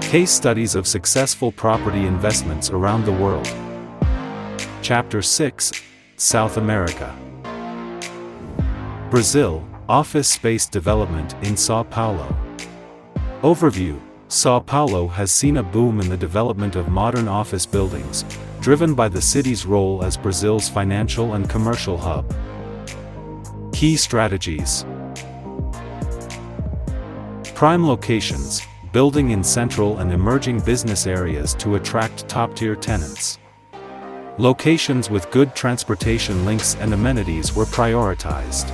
Case studies of successful property investments around the world. Chapter 6, South America. Brazil, office space development in São Paulo. Overview: São Paulo has seen a boom in the development of modern office buildings, driven by the city's role as Brazil's financial and commercial hub. Key strategies: prime locations, building in central and emerging business areas to attract top-tier tenants. Locations with good transportation links and amenities were prioritized.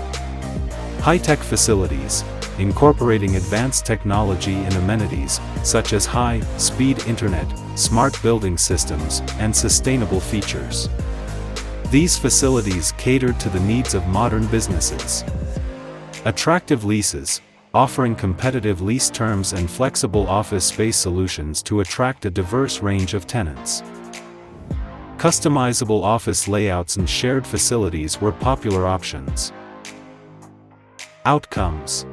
High-tech facilities, incorporating advanced technology and amenities, such as high-speed internet, smart building systems, and sustainable features. These facilities catered to the needs of modern businesses. Attractive leases, offering competitive lease terms and flexible office space solutions to attract a diverse range of tenants. Customizable office layouts and shared facilities were popular options. Outcomes: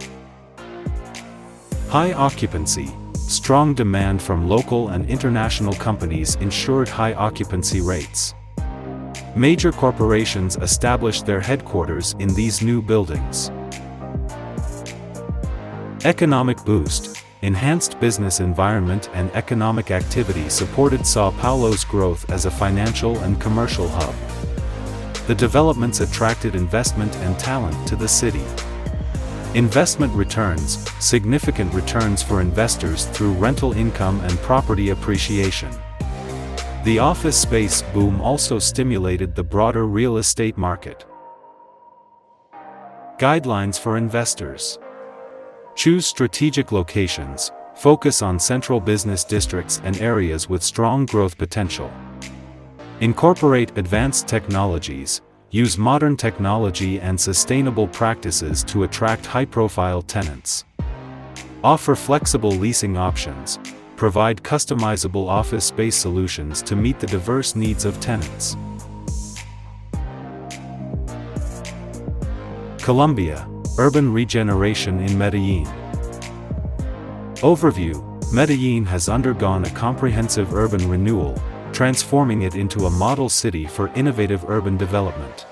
high occupancy, strong demand from local and international companies ensured high occupancy rates. Major corporations established their headquarters in these new buildings. Economic boost: enhanced business environment and economic activity supported São Paulo's growth as a financial and commercial hub. The developments attracted investment and talent to the city. Investment returns: significant returns for investors through rental income and property appreciation. The office space boom also stimulated the broader real estate market. Guidelines for investors: choose strategic locations, focus on central business districts and areas with strong growth potential. Incorporate advanced technologies, use modern technology and sustainable practices to attract high-profile tenants. Offer flexible leasing options, provide customizable office space solutions to meet the diverse needs of tenants. Colombia, urban regeneration in Medellin. Overview: Medellin has undergone a comprehensive urban renewal, transforming it into a model city for innovative urban development.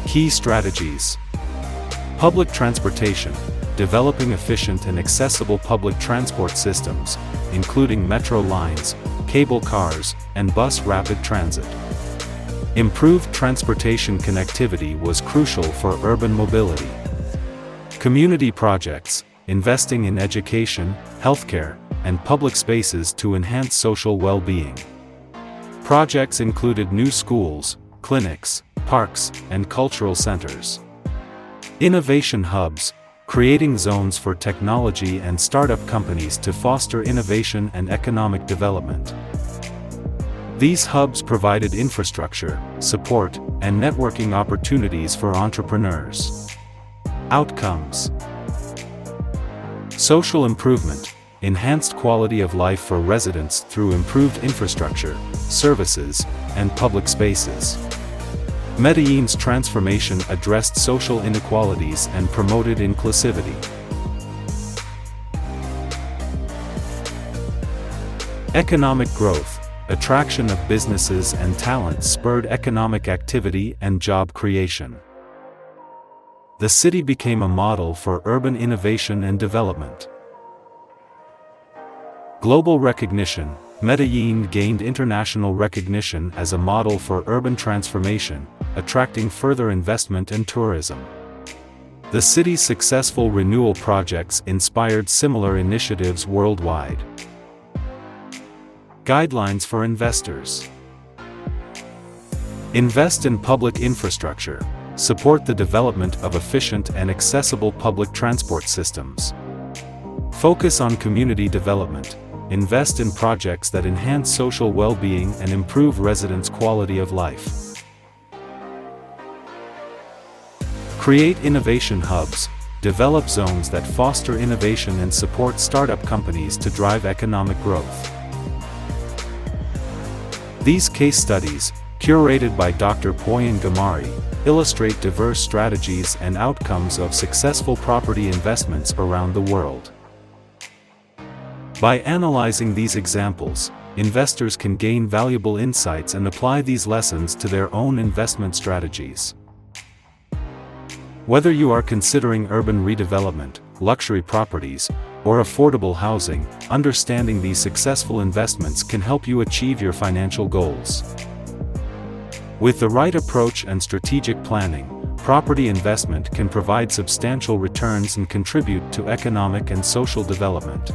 Key strategies: public transportation, developing efficient and accessible public transport systems, including metro lines, cable cars, and bus rapid transit. Improved transportation connectivity was crucial for urban mobility. Community projects, investing in education, healthcare, and public spaces to enhance social well-being. Projects included new schools, clinics, parks, and cultural centers. Innovation hubs, creating zones for technology and startup companies to foster innovation and economic development. These hubs provided infrastructure, support, and networking opportunities for entrepreneurs. Outcomes: social improvement, enhanced quality of life for residents through improved infrastructure, services, and public spaces. Medellin's transformation addressed social inequalities and promoted inclusivity. Economic growth, attraction of businesses and talent spurred economic activity and job creation. The city became a model for urban innovation and development. Global recognition: Medellin gained international recognition as a model for urban transformation, attracting further investment and tourism. The city's successful renewal projects inspired similar initiatives worldwide. Guidelines for investors: invest in public infrastructure, support the development of efficient and accessible public transport systems. Focus on community development, invest in projects that enhance social well-being and improve residents' quality of life. Create innovation hubs, develop zones that foster innovation and support startup companies to drive economic growth. These case studies, curated by Dr.Pooyan Ghamari, illustrate diverse strategies and outcomes of successful property investments around the world. By analyzing these examples, investors can gain valuable insights and apply these lessons to their own investment strategies. Whether you are considering urban redevelopment, luxury properties, or affordable housing, understanding these successful investments can help you achieve your financial goals. With the right approach and strategic planning, property investment can provide substantial returns and contribute to economic and social development.